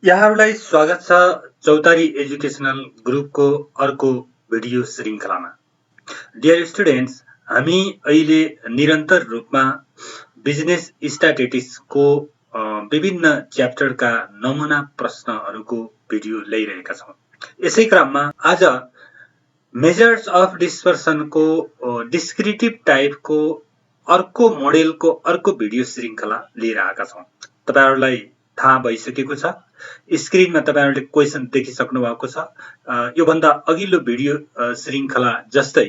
यहाँहरूलाई स्वागत छ चौतारी एजुकेसनल ग्रुपको अर्को भिडियो श्रृङ्खलामा। डियर स्टुडेन्ट्स, हामी अहिले निरन्तर रूपमा बिजनेस स्ट्याटिस्टिक्सको विभिन्न च्याप्टरका नमुना प्रश्नहरूको भिडियो ल्याइरहेका छौँ। यसै क्रममा आज मेजर्स अफ डिस्पर्सनको डिस्क्रिप्टिभ टाइपको अर्को मोडेलको अर्को भिडियो श्रृङ्खला लिएर आएका छौँ। तपाईहरुलाई थाहा भइसकेको छ, स्क्रिनमा तपाईहरुले क्वेशन देखिसक्नु भएको छ। यो भन्दा अघिल्लो भिडियो श्रृङ्खला जस्तै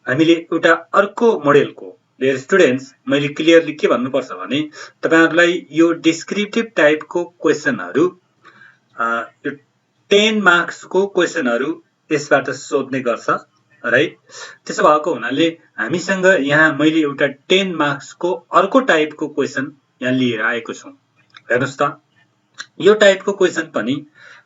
हामीले एउटा अर्को मोडेलको डियर स्टुडेन्ट्स, मैले क्लियरली के भन्नुपर्छ भने तपाईहरुलाई यो डिस्क्रिप्टिभ टाइपको क्वेशनहरु 10 मार्क्सको क्वेशनहरु यसबाट सोध्ने गर्छ, राइट? त्यसो भएको हुनाले हामीसँग यहाँ मैले एउटा 10 मार्क्सको अर्को टाइपको क्वेशन यहाँ लिएर आएको छु। हेर्नुस् त, यो टाइपको क्वेशन पनि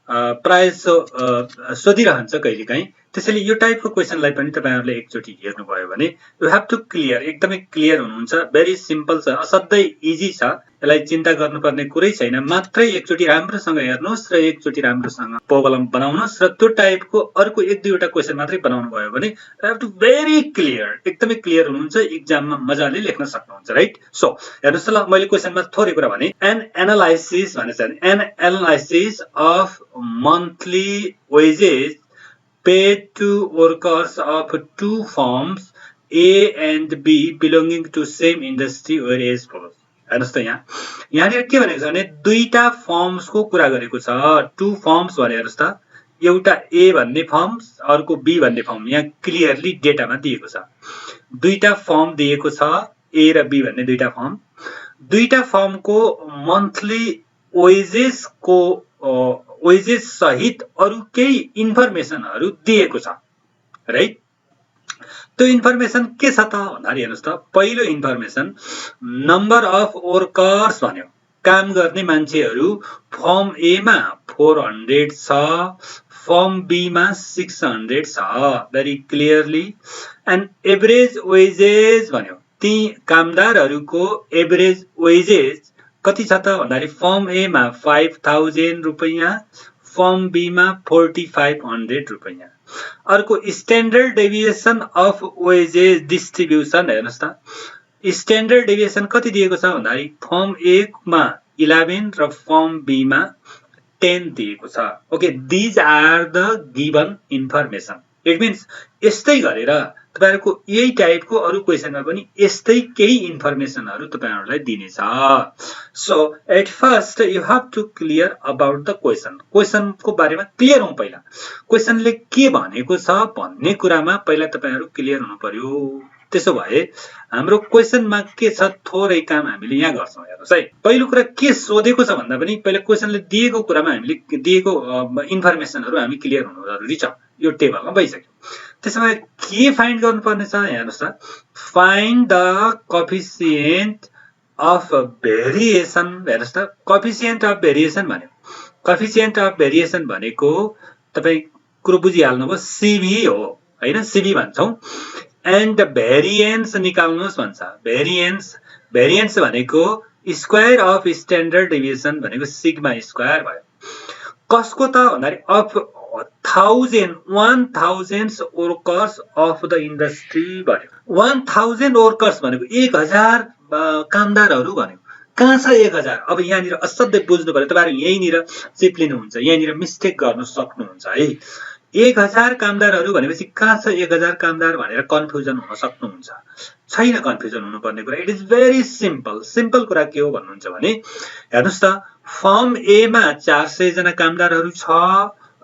प्राय सोधिरहन्छ कहिलेकाहीँ। त्यसैले यो टाइपको क्वेशनलाई पनि तपाईहरुले एकचोटी हेर्नुभयो भने यु हैव टु क्लियर, एकदमै क्लियर हुनुहुन्छ। भेरी सिम्पल छ, असाध्यै इजी छ, यसलाई चिन्ता गर्नुपर्ने कुरै छैन। मात्रै एकचोटी राम्रोसँग हेर्नुस् र एकचोटी राम्रोसँग प्रब्लम बनाउनुस् र त्यो टाइपको अर्को एक दुईवटा क्वेशन मात्रै बनाउनु भयो भने you have to very clear, एकदमै क्लियर हुनुहुन्छ, एक्जाममा मजाले लेख्न सक्नुहुन्छ, राइट? सो हेर्नुस् ल, मैले क्वेशनमा थोरै कुरा भने एन एनालाइसिस भनेछ, an analysis of monthly wages paid to workers of two firms A and B belonging to same industry were as follows. हेर्नुस् त, यहाँनिर के भनेको छ भने दुईटा फर्म्सको कुरा गरेको छ। टु फर्म्स भने हेर्नुस् त, एउटा A भन्ने फर्म अर्को B भन्ने फर्म यहाँ क्लियरली डेटामा दिएको छ। दुईटा फर्म दिएको छ, A र B भन्ने दुईटा फर्म। दुईटा फर्मको मन्थली वेजेसको वेजेस सहित अरु केही इन्फर्मेसनहरु दिएको छ, राइट? त्यो इन्फर्मेसन के छ त भन्दाखेरि हेर्नुस् त, पहिलो इन्फर्मेसन नम्बर अफ वर्कर्स भन्यो, काम गर्ने मान्छेहरु फर्म ए मा 400 छ, फर्म बी मा 600 छ, very clearly. And average wages भन्यो, ती कामदारहरुको एभरेज वेजेस कति छ त भन्दाखेरि फर्म ए मा 5000 रुपैयाँ, फर्म बी मा 4500 रुपैयाँ। अर्को standard deviation of wages distribution, हेर्नुस् त, स्ट्यान्डर्ड डेभिएसन कति दिएको छ भन्दाखेरि फर्म ए मा 11 र फर्म बी मा 10 दिएको छ। Okay, these are the given information. It means यस्तै गरेर तपाईहरुको यही टाइपको अरु क्वेशनमा पनि यस्तै केही इन्फर्मेसनहरु तपाईहरुलाई दिनेछ। So at first you have to clear about the question. क्वेशनको बारेमा क्लियर हौं। पहिला क्वेशनले के भनेको छ भन्ने कुरामा पहिला तपाईहरु क्लियर हुनु पर्यो। त्यसो भए हाम्रो क्वेशनमा के छ थोरै काम हामीले यहाँ गर्छौं। हेर्नुस् है, पहिलो कुरा के सोधेको छ भन्दा पनि पहिला क्वेशनले दिएको कुरामा हामीले दिएको इन्फर्मेसनहरु हामी क्लियर हुनु जरुरी छ। यो टेबलमा भइसक्यो। त्यसैले के फाइन्ड गर्नुपर्ने छ, हेर्नुस् त, find the coefficient of variation. हेर्नुस् त, कोएफिसिएन्ट अफ भेरिएसन भन्यो, कोएफिसिएन्ट अफ भेरिएसन भनेको तपाई कुरो बुझिहाल्नुभयो, सीभी हो हैन, सीभी भन्छौं। एन्ड भेरिएन्स निकाल्नुस् भन्छ। भेरिएन्स भनेको स्क्वायर अफ स्ट्यान्डर्ड डेभिएसन भनेको सिग्मा स्क्वायर भयो। कसको त भन्दाखेरि of 1000 workers of the industry भन्यो। 1000 वर्कर्स भनेको 1000 कामदारहरु भन्यो। कहाँ छ 1000? अब यहाँनिर असाध्यै बुझ्नु पर्यो। तपाईहरु यहीँनिर चिप्लिनुहुन्छ, यहाँनिर मिस्टेक गर्न सक्नुहुन्छ है। 1000 कामदारहरु भनेपछि कहाँ छ 1000 कामदार भनेर कन्फ्युजन हुन सक्नुहुन्छ। छैन कन्फ्युजन हुनुपर्ने कुरा। It is very simple. Simple कुरा के हो भन्नुहुन्छ भने हेर्नुस् त, फर्म ए मा 400 जना कामदारहरु छ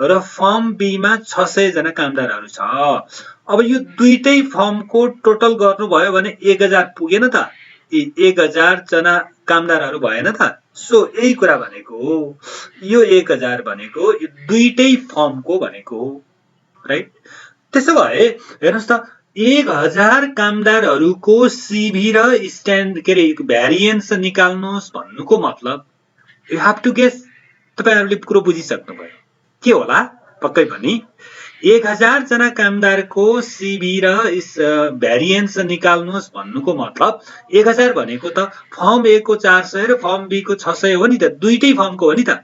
र फर्म बी मा 600 जना कामदारहरु छ। अब यो दुईटै फर्मको टोटल गर्नुभयो भने 1000 पुगेन त? 1000 जना कामदारहरु भएन त? सो यही कुरा भनेको हो। यो 1000 भनेको यो दुईटै फर्मको भनेको हो, राइट? त्यसो भए हेर्नुस् त, 1000 कामदारहरुको सीभी र स्ट्यान्ड के रे भेरिएन्स निकाल्नुस् भन्नुको मतलब यु हैव टु गेस। तपाईहरुले कुरो बुझिसक्नु भयो। के होला? पक्कै पनि 1000 जना कामदारको सीभी र भेरिएन्स निकाल्नुस् भन्नुको मतलब 1000 भनेको त फर्म ए को 400 र फर्म बी को 600 हो नि त, दुईटै फर्मको हो नि त।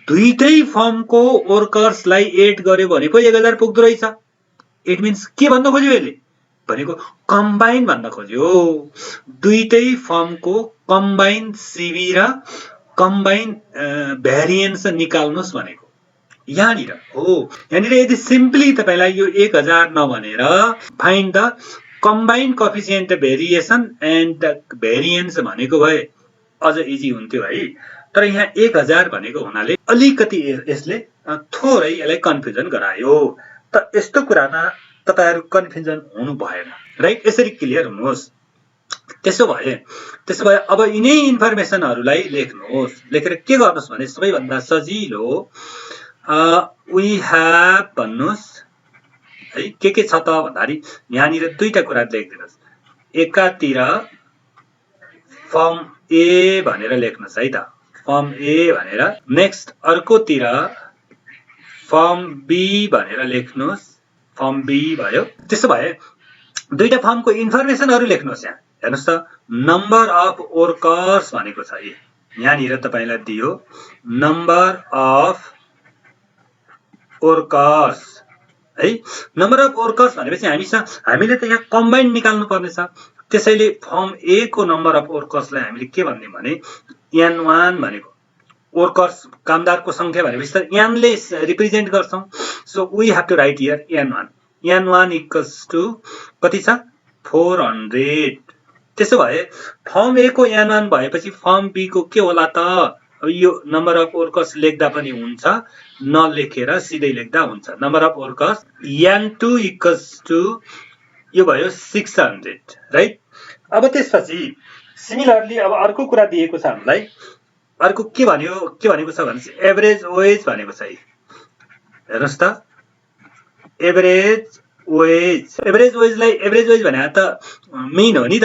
दुईटै फर्मको वर्कर्सलाई एड गर्यो भने पो 1000 पुग्दो रहेछ। इट मिन्स के भन्न खोज्यो यसले भनेको कम्बाइन भन्न खोज्यो। दुईटै फर्मको कम्बाइन सिबी र कम्बाइन भ्यारिएन्स निकाल्नुस् भनेको यहाँनिर हो। यहाँनिर यदि सिम्पली तपाईलाई यो 1000 नभनेर find the combine coefficient variation and variance भनेको भए अझ इजी हुन्थ्यो है। तर यहाँ 1000 भनेको हुनाले अलिकति यसले थोरै यसलाई कन्फ्युजन गरायो। त यस्तो कुरामा तपाईहरु कन्फ्युजन हुनु भएन, राइट? यसरी क्लियर हुनुहोस्। त्यसो भए अब यिनै इन्फर्मेसनहरुलाई लेख्नुहोस्। लेखेर के गर्नुस् भने सबैभन्दा सजिलो वी हैव भन्नुस् है। के छ त भन्दाखेरि यहाँनिर दुईटा कुरा लेखिदिनुस्। एकातिर फर्म ए भनेर लेख्नुस् है त, फर्म ए भनेर। नेक्स्ट अर्कोतिर फर्म बी भनेर लेख्नुस्, फर्म बी भयो। त्यसो भए दुईटा फर्मको इन्फर्मेसनहरु लेख्नुस्। यहाँ हेर्नुस् त, नम्बर अफ वर्कर्स भनेको छ यहाँनिर तपाईलाई दियो, नम्बर अफ वर्कर्स है। नम्बर अफ वर्कर्स भनेपछि हामीले त यहाँ कम्बाइन निकाल्नु पर्ने छ। त्यसैले फर्म ए को नम्बर अफ वर्कर्सलाई हामीले के भन्ने भने n1 भनेको वर्कर्स कामदारको संख्या भनेपछि त n ले रिप्रेजेन्ट गर्छौं। So we have to write here n1। n1 equals to कति छ 400। त्यसो भए फर्म ए को n1 भएपछि फर्म बी को के होला त? अब यो नम्बर अफ वर्कर्स लेख्दा पनि हुन्छ, नलेखेर सिधै लेख्दा हुन्छ। Number of workers n2 equals to यो भयो 600, राइट? अब त्यसपछि सिमिलरली अब अर्को कुरा दिएको छ हामीलाई। अर्को के भनेको छ भने एभरेज वेज भनेको छ। हेर्नुस् त, एभरेज वेजलाई एभरेज वेज भने त मेन हो नि त।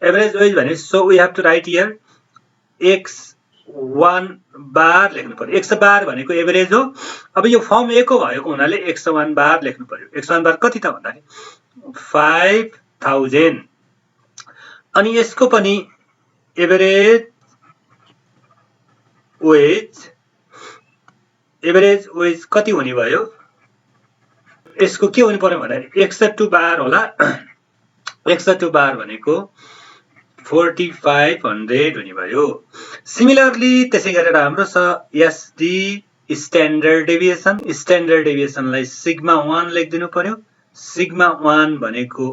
एभरेज वेज भने so we have to write here x1 bar लेख्नु पर्यो। x बार भनेको एभरेज हो। अब यो फर्म ए को भएको हुनाले x1 बार लेख्नु पर्यो। x1 बार कति त भन्दाखेरि 5000। अनि यसको पनि एभरेज वेज कति हुने भयो? यसको के हुनु पर्यो भन्दाखेरि 102 बार होला। 102 बार भनेको 4500 हुने भयो। सिमिलरली त्यसै गरेर हाम्रो छ एसडी स्ट्यान्डर्ड डेभिएसन। स्ट्यान्डर्ड डेभिएसनलाई सिग्मा 1 लेखिदिनु पर्यो। सिग्मा 1 भनेको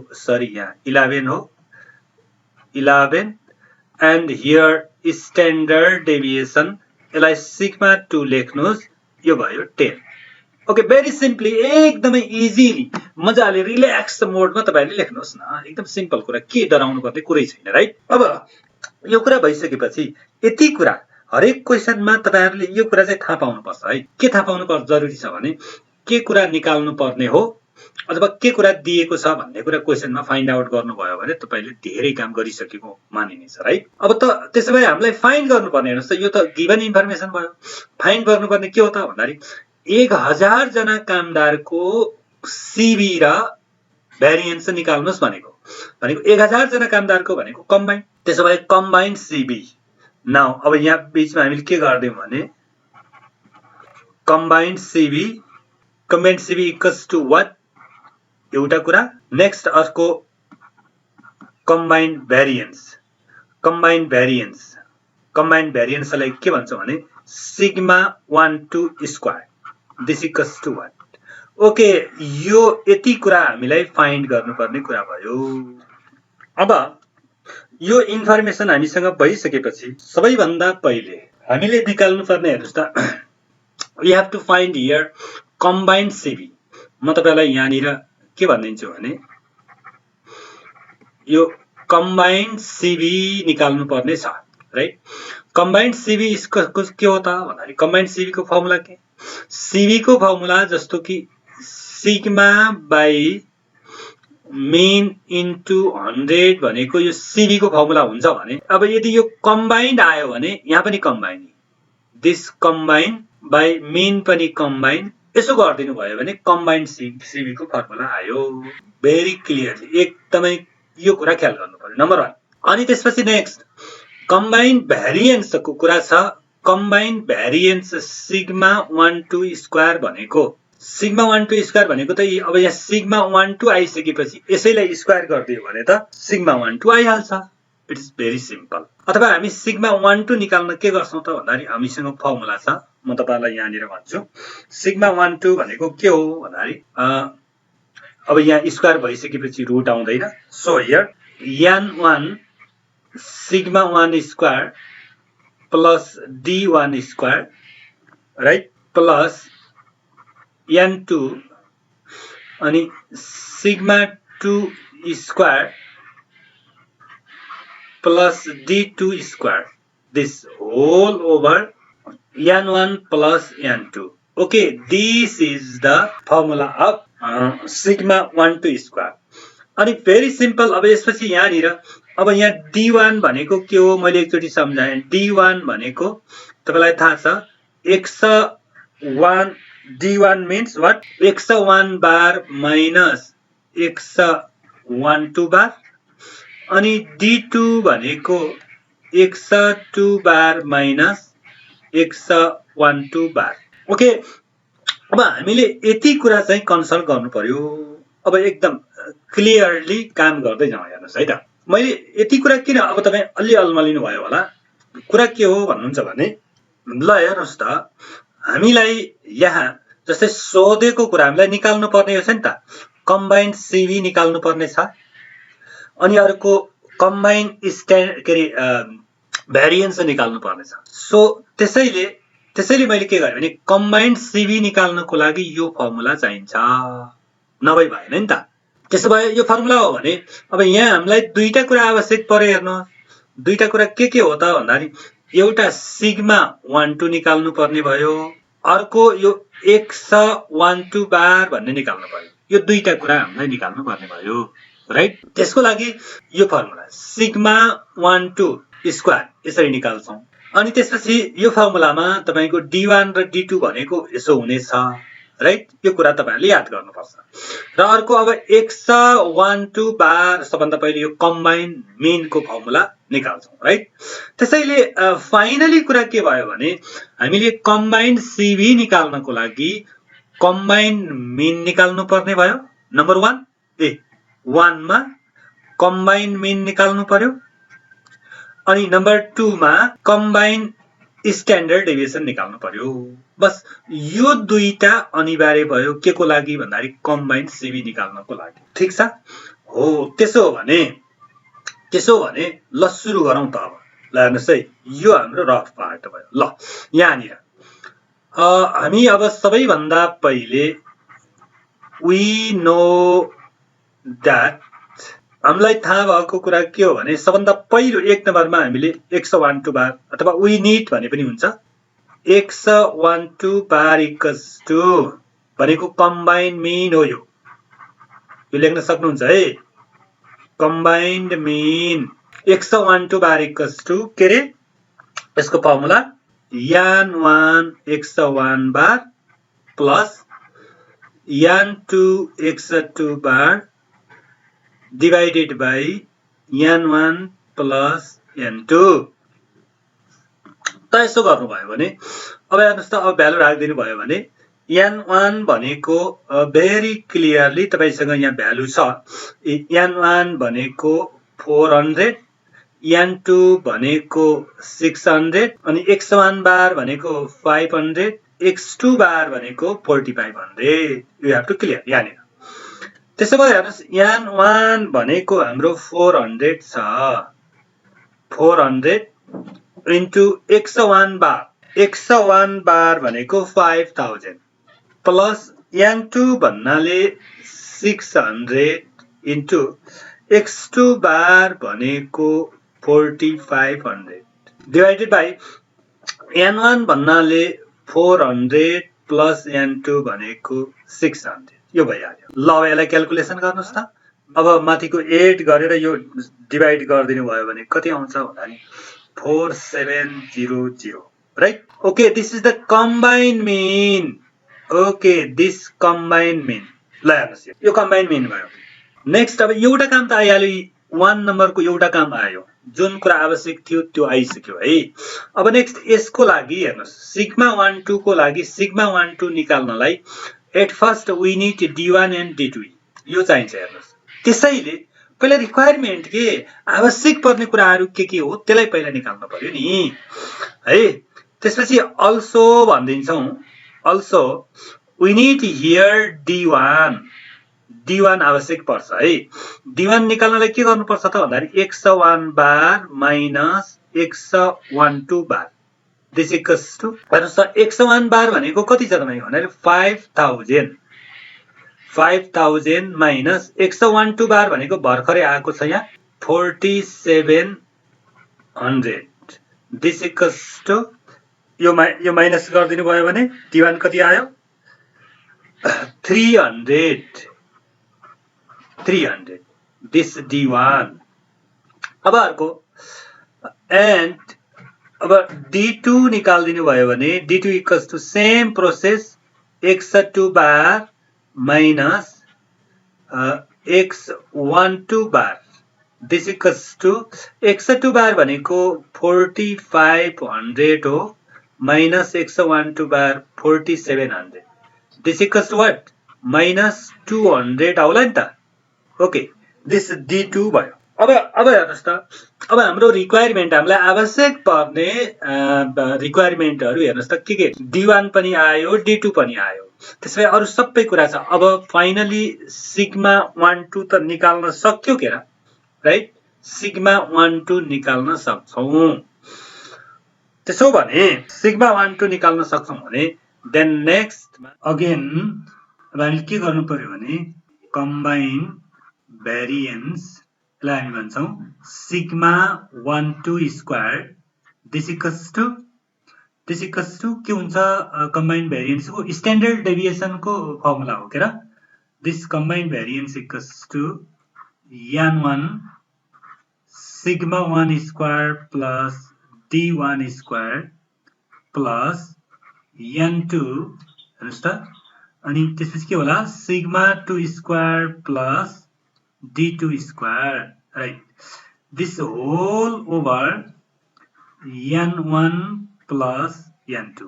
यहाँ 11 हो, 11 एन्ड हियर स्ट्यान्डर्ड डेभिएसन यसलाई सिग्मा 2 लेख्नुस्, यो भयो 10। ओके, भेरी सिम्पली, एकदमै इजिली मजाले रिल्याक्स मोडमा तपाईहरुले लेख्नुहोस् न। एकदम सिम्पल कुरा, के डराउनु पर्ने कुरै छैन, राइट? अब यो कुरा भइसकेपछि यति कुरा हरेक क्वेशनमा तपाईहरुले यो कुरा चाहिँ थाहा पाउनु पर्छ है। के थाहा पाउनु पर्छ जरुरी छ भने के कुरा निकाल्नु पर्ने हो अथवा के कुरा दिएको छ भन्ने कुरा क्वेशनमा फाइन्ड आउट गर्नुभयो भने तपाईले धेरै काम गरिसकेको मानिनेछ, राइट? अब त त्यसो भए हामीलाई फाइन्ड गर्नुपर्ने, हेर्नुस् त, यो त गिभन इन्फर्मेसन भयो। फाइन्ड गर्नुपर्ने के हो त भन्दाखेरि 1000 जना कामदारको सिबी र भ्यारिएन्स निकाल्नुस् भनेको 1000 जना कामदारको भनेको कम्बाइन। त्यसो भए कम्बाइन सिबी। नाउ अब यहाँ बीचमा हामीले के गर्दियौ भने कम्बाइन सिबी इक्वल्स टु व्हाट? एउटा कुरा। नेक्स्ट अर्को कम्बाइन भ्यारिएन्सलाई के भन्छौं भने sigma 1 2 square. This equals to what? Okay, यो यति कुरा हामीलाई फाइन्ड गर्नुपर्ने कुरा भयो। अब यो इन्फर्मेसन हामीसँग भइसकेपछि सबैभन्दा पहिले हामीले निकाल्नु पर्ने, हेर्नुस् त, we have to find here combine CV. म तपाईलाई यहाँनिर के भन्दिन्छु भने यो कम्बाइन सिबी निकाल्नु पर्ने छ, राइट? कम्बाइन सिबी इसको के हो त भन्दाखेरि कम्बाइन सिबी को फर्मुला के? सिबी को फर्मुला जस्तो कि सिग्मा बाई मेन इन्टु 100 भनेको यो सिबी को फर्मुला हुन्छ भने अब यदि यो कम्बाइन्ड आयो भने यहाँ पनि combine, this combine by main पनि कम्बाइन, यसो गरिदिनु भयो भने कम्बाइन्ड सिबी को फर्मुला आयो। भेरी क्लियरली, एकदमै यो कुरा ख्याल गर्नु पर्यो, नम्बर 1। अनि त्यसपछि नेक्स्ट कम्बाइन्ड भ्यारिएन्स को कुरा छ। कम्बाइन्ड भ्यारिएन्स सिग्मा 1 2 स्क्वायर भनेको सिग्मा 1 2 स्क्वायर भनेको त अब यहाँ सिग्मा 1 2 आइसकेपछि यसैलाई स्क्वायर गरिदियो भने त सिग्मा 1 2 आइहाल्छ। It's very simple. अथवा हामी सिग्मा 1 2 निकाल्न के गर्छौं त भन्दाखेरि हामीसँग फर्मुला छ, म तपाईहरुलाई यहाँनिर भन्छु। सिग्मा 1 2 भनेको के हो भन्दाखेरि अब यहाँ स्क्वायर भइसकेपछि रुट आउँदैन। So here n1 sigma 1 square plus d1 square right plus n2 अनि sigma 2 square plus d2 square, this whole over n1 plus n2. Okay, this is the formula of sigma 1 2 square. अनि very simple। अब यसपछि यहाँनिर अब यहाँ d1 भनेको के हो मैले एकचोटी सम्झाएँ। d1 भनेको तपाईलाई थाहा छ x1 d1 means what? x1 bar minus x12 बार अनि d2 भनेको x2 बार माइनस x12 बार। ओके, अब हामीले यति कुरा चाहिँ कन्सल्ट गर्नु पर्यो। अब एकदम क्लियरली काम गर्दै जाउँ। हेर्नुस् है त, मैले यति कुरा किन अब तपाई अलि अल्मलिनु भयो होला। कुरा के हो भन्नुहुन्छ भने ल हेर्नुस् त, हामीलाई यहाँ जस्तै सोधेको कुरा हामीलाई निकाल्नु पर्ने हो नि त, कम्बाइन्ड सिभी निकाल्नु पर्ने छ। अनि अर्को कम्बाइन्ड भ्यारिएन्स निकाल्नु पर्ने छ। सो त्यसैले मैले के गरे भने कम्बाइन्ड सिभी निकाल्नको लागि यो फर्मुला चाहिन्छ, नभई भएन नि त। त्यसो भए यो फर्मुला हो भने अब यहाँ हामीलाई दुईटा कुरा आवश्यक पर्यो। हेर्नु, दुईटा कुरा के हो त भन्दाखेरि एउटा सिग्मा 1 2 निकाल्नु पर्ने भयो, अर्को यो x12 बार भन्ने निकाल्नु पर्यो। यो दुईटा कुरा हामीलाई निकाल्नु पर्ने भयो राइट। त्यसको लागि यो फर्मुला सिग्मा 1 2 स्क्वायर यसरी निकाल्छौं। अनि त्यसपछि यो फर्मुलामा तपाईको d1 र d2 भनेको यसो हुनेछ राइट। यो कुरा तपाईहरुले याद गर्नुपर्छ। र अर्को अब x12 बार सबभन्दा पहिले यो कम्बाइन्ड मिन को फर्मुला निकाल्छौं राइट। त्यसैले फाइनली कुरा के भयो भने हामीले कम्बाइन्ड सिभी निकाल्नको लागि कम्बाइन्ड मिन निकाल्नु पर्ने भयो। नम्बर 1 मा कम्बाइन्ड मिन निकाल्नु पर्यो। अनि नम्बर 2 मा कम्बाइन्ड स्ट्यान्डर्ड डेभिएसन निकाल्नु पर्यो। बस यो दुईटा अनिवार्य भयो के को लागि भन्दाखेरि कम्बाइन्ड सिभी निकाल्नको लागि। ठीक छ हो। त्यसो हो भने ल सुरु गरौँ त। अब ल हेर्नुस् है, यो हाम्रो रफ पार्ट भयो। ल यहाँनिर हामी अब सबैभन्दा पहिले वी नो that हामीलाई थाहा भएको कुरा के हो भने सबभन्दा पहिलो एक नम्बरमा हामीले x12 बार अथवा वी नीड भने पनि हुन्छ। x12 बार इक्वल्स टु भनेको कम्बाइन्ड मिन हो। यो लेख्न सक्नुहुन्छ है, combined mean x12 bar equals to के रे यसको formula n1 x1 bar plus n2 x2 bar divided by n1 plus n2। त यसो गर्नुभयो भने अब हेर्नुस् त, अब भ्यालु राख्दिनु भयो भने n1 भनेको भेरी क्लियरली तपाईसँग यहाँ भ्यालु छ। n1 भनेको 400, n2 भनेको 600 अनि x1 बार भनेको 500, x2 बार भनेको 4500। यु हेभ टु क्लियर यहाँनिर। त्यसो भए हेर्नुस् n1 भनेको हाम्रो 400 छ। 400 इन्टु x1 बार भनेको 5000 प्लस n2 भन्नाले 600 इन्टु x2 बार भनेको 4500 डिवाइडेड बाई n1 भन्नाले 400 प्लस n2 भनेको 600। यो भइहाल्यो। ल अब यसलाई क्याल्कुलेसन गर्नुस् त। अब माथिको 8 गरेर यो डिवाइड गरिदिनु भयो भने कति आउँछ भन्दाखेरि 4700 right. Okay, this is the combined mean. Okay, this combined mean. ल हेर्नुस् यो कम्बाइन्ड मिन भयो। नेक्स्ट अब एउटा काम त आइहाल्यो, 1 नम्बरको एउटा काम आयो। जुन कुरा आवश्यक थियो त्यो आइसक्यो है। अब नेक्स्ट यसको लागि हेर्नुस्, सिग्मा 1 2 को लागि सिग्मा 1 2 निकाल्नलाई at first we need d1 and d2 यो चाहिन्छ हेर्नुस्। त्यसैले पहिला रिक्वायरमेन्ट के आवश्यक पर्ने कुराहरू के हो त्यसलाई पहिला निकाल्नु पर्यो नि है। त्यसपछि अल्सो भनिदिन्छौँ, also we need here d1 आवश्यक पर्छ है। d1 निकाल्नलाई के गर्नुपर्छ त भन्दाखेरि x1 bar minus x12 bar this equals to x1 bar भनेको कति छ तपाईको भन्दाखेरि 5000 माइनस x12 बार भनेको भर्खरै आएको छ यहाँ 4700 दिस इक्वल्स टु यो माइनस गरिदिनु भयो भने d1 कति आयो 300 दिस d1। अब अर्को एन्ड अब d2 निकाल्दिनु भयो भने d2 equals to same process x2 bar minus x12 bar this equals to x2 bar भनेको 4500 हो minus x12 bar 4700 this equals to what minus 200 आउला नि त। ओके दिस d2 भयो। अब हेर्नुस् त, अब हाम्रो रिक्वायरमेन्ट हामीलाई आवश्यक पर्ने रिक्वायरमेन्टहरु हेर्नुस् त के d1 पनि आयो d2 पनि आयो, त्यसै अरु सबै कुरा छ। अब फाइनली सिग्मा 1 2 त निकाल्न सक्यो के र, राइट? सिग्मा 1 2 निकाल्न सक्छौं। त्यसो भने सिग्मा 1 2 निकाल्न सक्छौं भने देन नेक्स्ट अगेन अब हामीले के गर्नु पर्यो भने कम्बाइन भेरिएन्स लाई हामी भन्छौं sigma 1 2 square this equals to के हुन्छ कम्बाइन भेरिएन्स को स्ट्यान्डर्ड डेभिएसन को फर्मुला हो के र। This combine variance equals to n1 sigma 1 square plus d1 square plus n2 हेर्नुस् त, अनि त्यसपछि के होला sigma 2 square plus d2 square, right? This whole over n1 plus n2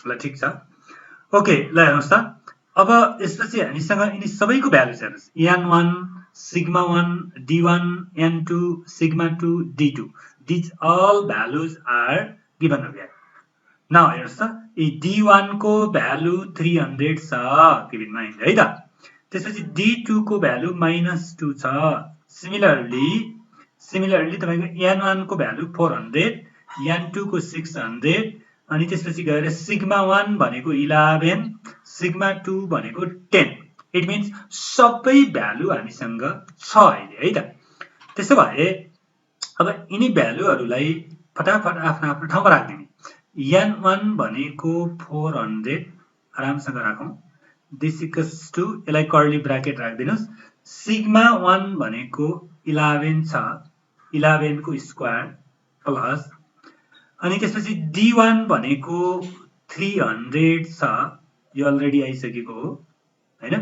ल ठीक छ। ओके ल हेर्नुस् त, अब यसपछि हामीसँग यिनी सबैको भ्यालु छ हेर्नुस् n1 sigma 1 d1 n2 sigma 2 d2 these all values are given over here। Now हेर्नुस् त यी d1 को भ्यालु 300 छ किप इन माइन्ड है त। त्यसपछि d2 को भ्यालु -2 छ। सिमिलरली तपाईको n1 को भ्यालु 400 n2 को 600 अनि त्यसपछि गएर सिग्मा 1 भनेको 11 सिग्मा 2 भनेको 10 इट मिन्स सबै भ्यालु हामीसँग छ अहिले है त। त्यसो भए अब यिनी भ्यालुहरुलाई फटाफट आफ्नो ठाउँमा राख्दिने। n1 भनेको 400 आरामसँग राखौं दिस इक्वल्स टु यसलाई कर्ली ब्राकेट राख्दिनुस् सिग्मा 1 भनेको 11 छ 11 को स्क्वायर प्लस अनि त्यसपछि d1 भनेको 300 छ यो अलरेडी आइसकेको हो हैन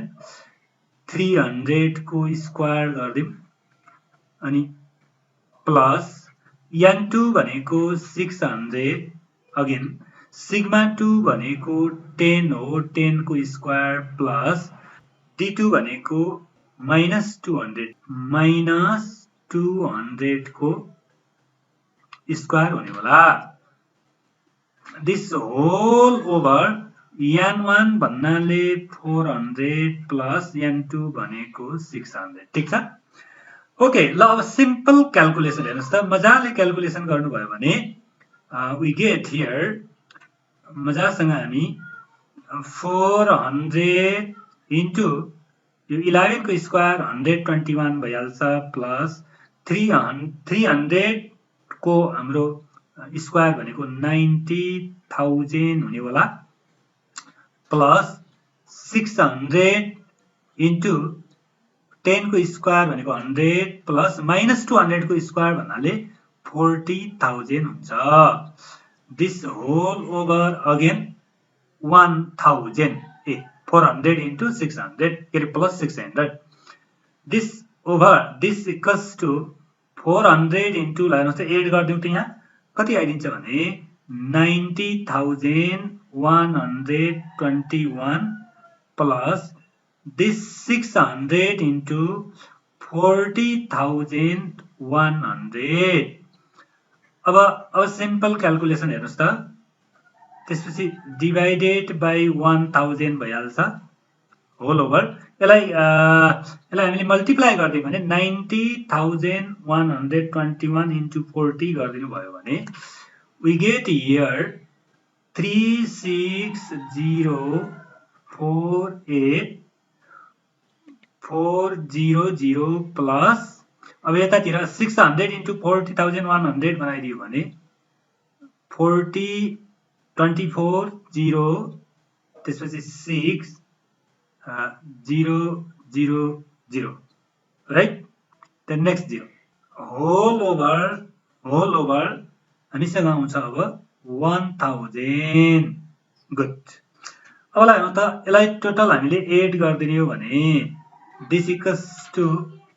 300 को स्क्वायर गर्दिम अनि प्लस n2 भनेको 600 अगेन सिग्मा 2 भनेको 10 हो 10 को स्क्वायर प्लस d2 भनेको -200 को स्क्वायर हुने होला। दिस होल ओभर n1 भन्नाले 400 प्लस n2 भनेको 600 ठीक छ। ओके ल अब सिम्पल क्याल्कुलेसन हेर्नुस् त, मजाले क्याल्कुलेसन गर्नुभयो भने वी गेट हियर मजासँग हामी 400 इन्टु यो 11 को स्क्वायर 121 भइहाल्छ प्लस 300 को हाम्रो स्क्वायर भनेको 90000 हुने होला प्लस 600 इन्टु 10 को स्क्वायर भनेको 100 प्लस -200 को स्क्वायर भन्नाले 40000 हुन्छ। This whole over again 1000 400 into 600 get plus 600 this over this equals to 400 into लानुहोस् त एड गरिदिउँ त यहाँ कति आइदिन्छ भने 90,121 प्लस दिस 600 इन्टु 40,100 अब सिम्पल क्याल्कुलेसन हेर्नुस् त त्यसपछि डिभाइडेड बाइ 1000 भइहाल्छ होल ओभर यसलाई हामीले मल्टिप्लाई गरिदियौँ भने 90,121 इन्टु 40 गरिदिनु भयो भने we get here 36048,400 प्लस अब यतातिर 600 इन्टु 40,100 बनाइदियो भने 24 0 त्यसपछि 6 0 0 0 right then next 0 whole over हामीसँग आउँछ अब 1000 गुड अब हेर्नु त यसलाई टोटल हामीले एड गरिदिने हो भने दिस इक्वल्स टु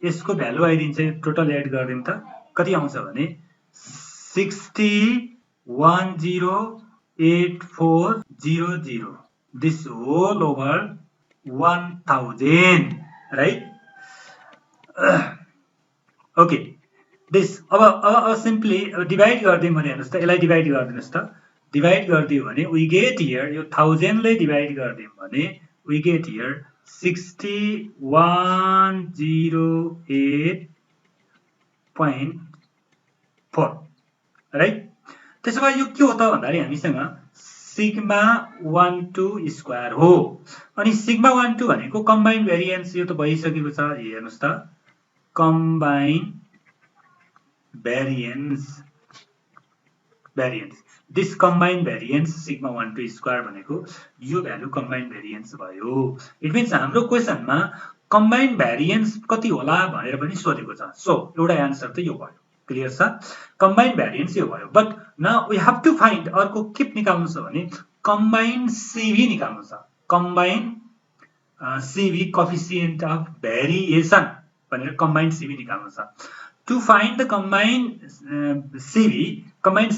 यसको भ्यालु आइदिन्छ टोटल एड गरिदिउँ त कति आउँछ भने 60,10,84,00 this whole over 1000 right okay this अब सिम्पली डिभाइड गरिदियौँ भने हेर्नुस् त यसलाई डिभाइड गरिदिनुस् त डिभाइड गरिदियो भने we get here यो 1000 ले डिभाइड गरिदियौँ भने we get here 6108.4 राइट त्यसो भए यो के हो त भन्दाखेरि हामीसँग सिग्मा 12 स्क्वायर हो अनि सिग्मा 12 भनेको कम्बाइन भेरिएन्स यो त भइसकेको छ हेर्नुस् त combine variance this combine variance sigma 12 square भनेको यो भ्यालु कम्बाइन भेरिएन्स भयो इट मिन्स हाम्रो क्वेशनमा कम्बाइन भेरिएन्स कति होला भनेर पनि सोधेको छ सो एउटा आन्सर त यो भयो क्लियर छ कम्बाइन भेरिएन्स यो भयो but now we have to find अर्को के निकाल्नु छ भने कम्बाइन सीवी निकाल्नु छ combine CV coefficient of variation भनेर कम्बाइन सीवी निकाल्नु छ to find the combine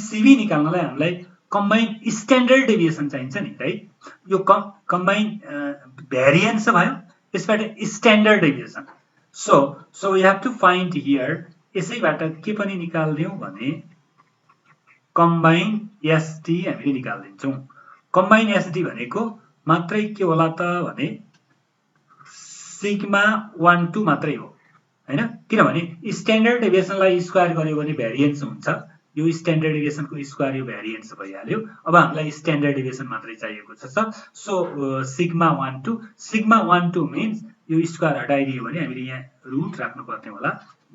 CV निकाल्नलाई हामीलाई कम्बाइन स्ट्यान्डर्ड डेभिएसन चाहिन्छ नि राइट यो कम्बाइन भेरिएन्स भयो यसबाट standard deviation so we have to find here यसैबाट के पनि निकाल्दियौ भने कम्बाइन एसटी हामीले निकाल्दिन्छौं कम्बाइन एसटी भनेको मात्रै के होला त भने सिग्मा 12 मात्रै हो हैन किनभने स्ट्यान्डर्ड डेभिएसनलाई स्क्वायर गर्यो भने भेरिएन्स हुन्छ यो स्ट्यान्डर्ड डेभिएसनको स्क्वायर यो भेरिएन्स भइहाल्यो अब हामीलाई स्ट्यान्डर्ड डेभिएसन मात्रै चाहिएको छ सो सिग्मा 12 मिन्स यो स्क्वायर हटाइदियो भने हामीले यहाँ रुट राख्नु पर्ने होला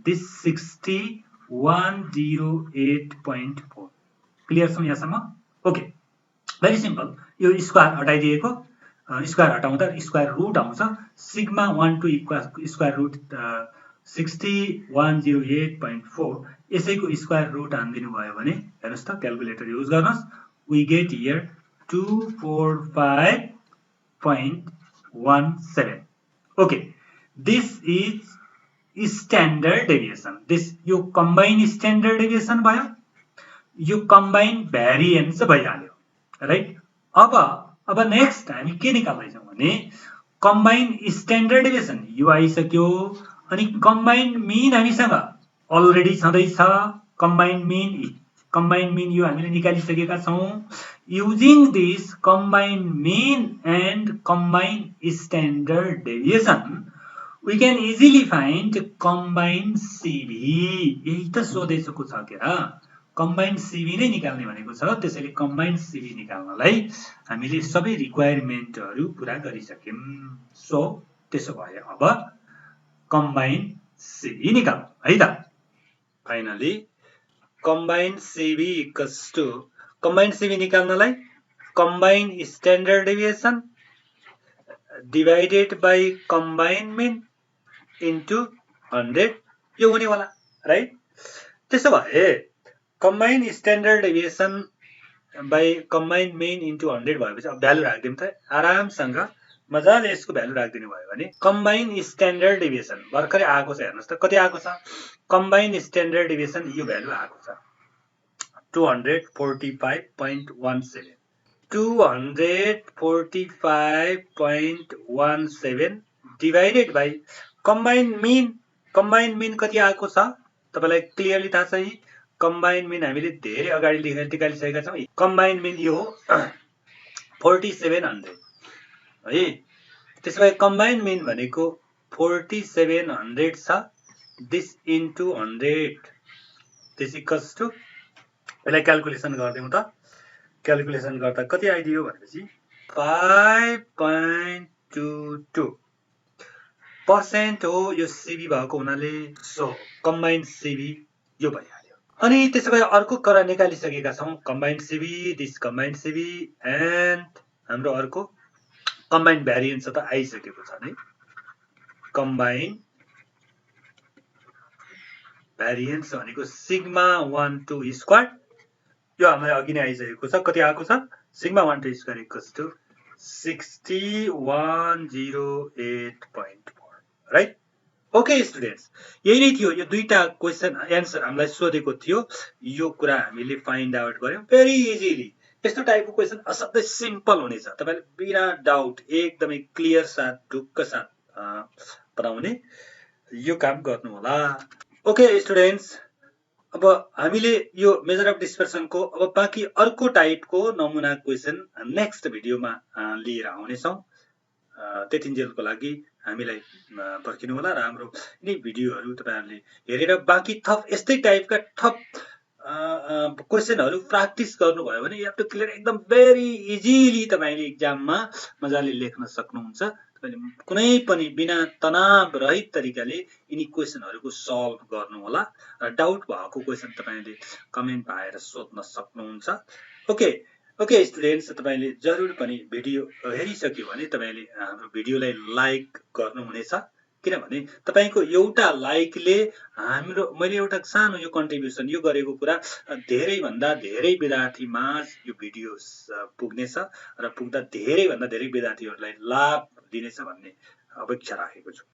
दिस 6108.4 क्लियर छ यहाँसम्म ओके भेरी सिम्पल यो स्क्वायर हटाइदिएको स्क्वायर हटाउँदा स्क्वायर रुट आउँछ सिग्मा 12 इक्वल स्क्वायर रुट 6108.4 यसैको स्क्वायर रुट हान्दिनु भयो भने हेर्नुस् त क्याल्कुलेटर युज गर्नुस् we get here 245.17 okay this is standard deviation this यो कम्बाइन स्ट्यान्डर्ड डेभिएसन भयो यो कम्बाइन भेरिएन्स भइहाल्यो राइट अब नेक्स्ट हामी के निकाल्दै छौं भने कम्बाइन स्ट्यान्डर्ड डेभिएसन यो आइसक्यो अनि कम्बाइन मीन हामीसँग अलरेडी छँदै छ कम्बाइन मीन यो हामीले निकालिसकेका छौं using this combine mean and combine standard deviation we can easily find combined CV यही त सोधेको छ के र कम्बाइन्ड CV नै निकाल्ने भनेको छ त्यसैले कम्बाइन्ड CV निकाल्नलाई हामीले सबै रिक्वायरमेन्टहरु पूरा गरिसक्यौं सो त्यसो भए अब कम्बाइन्ड CV निकाल्नु है त finally combined CV equals to combined CV निकाल्नलाई combined standard deviation divided by combined mean into 100 यो हुने होला राइट त्यसो भए combine standard deviation by combine mean into 100 भएपछि अब भ्यालु राख्दियौं त आरामसँग मजाले यसको भ्यालु राखिदिनु भयो भने कम्बाइन स्ट्यान्डर्ड डेभिएसन भर्खरै आएको छ हेर्नुस् त कति आएको छ कम्बाइन स्ट्यान्डर्ड डेभिएसन यो भ्यालु आएको छ 245.17 245.17 डिभाइडेड बाइ कम्बाइन मिन कति आएको छ तपाईलाई क्लियरली थाहा छ यी कम्बाइन मिन हामीले धेरै अगाडि निकालिसकेका छौं कम्बाइन मिन यो हो 4700 है त्यसैले कम्बाइन मिन भनेको 4700 छ this into 100 this equals to यसलाई क्याल्कुलेसन गर्दियौ त क्याल्कुलेसन गर्दा कति आइदियो भनेपछि 5.22% हो यो सीबी भएको हुनाले सो कम्बाइन्ड सीबी यो भइहाल्यो अनि त्यसैले अर्को कुरा निकालिसकेका छौं combined CB this combined CB and हाम्रो अर्को कम्बाइन्ड भ्यारिएन्स त आइसकेको छ नि कम्बाइन्ड भ्यारिएन्स भनेको सिग्मा 1 2 स्क्वायर यो हामीलाई अघि नै आइसकेको छ कति आएको छ sigma 1 2 square equals to 6108.4 right okay students यही नै थियो यो दुईटा क्वेशन एन्सर हामीलाई सोधेको थियो यो कुरा हामीले फाइन्ड आउट गर्यौं भेरी इजिली यस्तो टाइपको क्वेशन असाध्यै सिम्पल हुनेछ तपाईले बिना डाउट एकदमै क्लियर साथ ढुक्क साथ बनाउने यो काम गर्नु होला ओके स्टुडेन्ट्स अब हामीले यो मेजर अफ डिस्पर्सनको अब बाँकी अर्को टाइपको नमुना क्वेशन नेक्स्ट भिडियोमा लिएर आउने छौं त्यतिन्जेलको लागि हामीलाई पर्खिनु होला र हाम्रो यी भिडियोहरु तपाईहरुले हेरेर बाँकी थप यस्तै टाइपका थप क्वेशनहरु प्र्याक्टिस गर्नुभयो भने यु हैव टु क्लियर एकदम भेरी इजिली तपाईले एक्जाममा मजाले लेख्न सक्नुहुन्छ तपाईले कुनै पनि बिना तनाव रहित तरिकाले यिनी क्वेशनहरुको सल्भ गर्नु होला र डाउट भएको क्वेशन तपाईले कमेन्ट पाएर सोध्न सक्नुहुन्छ ओके स्टुडेन्ट्स तपाईले जरुर पनि भिडियो हेरिसक्यो भने तपाईले हाम्रो भिडियोलाई लाइक गर्नु हुनेछ किनभने तपाईको एउटा लाइकले हाम्रो मैले एउटा सानो यो कन्ट्रिब्युसन यो गरेको कुरा धेरै भन्दा धेरै विद्यार्थीमाझ यो भिडियो पुग्नेछ र पुग्दा धेरै भन्दा धेरै विद्यार्थीहरुलाई लाभ दिनेछ भन्ने अपेक्षा राखेको छु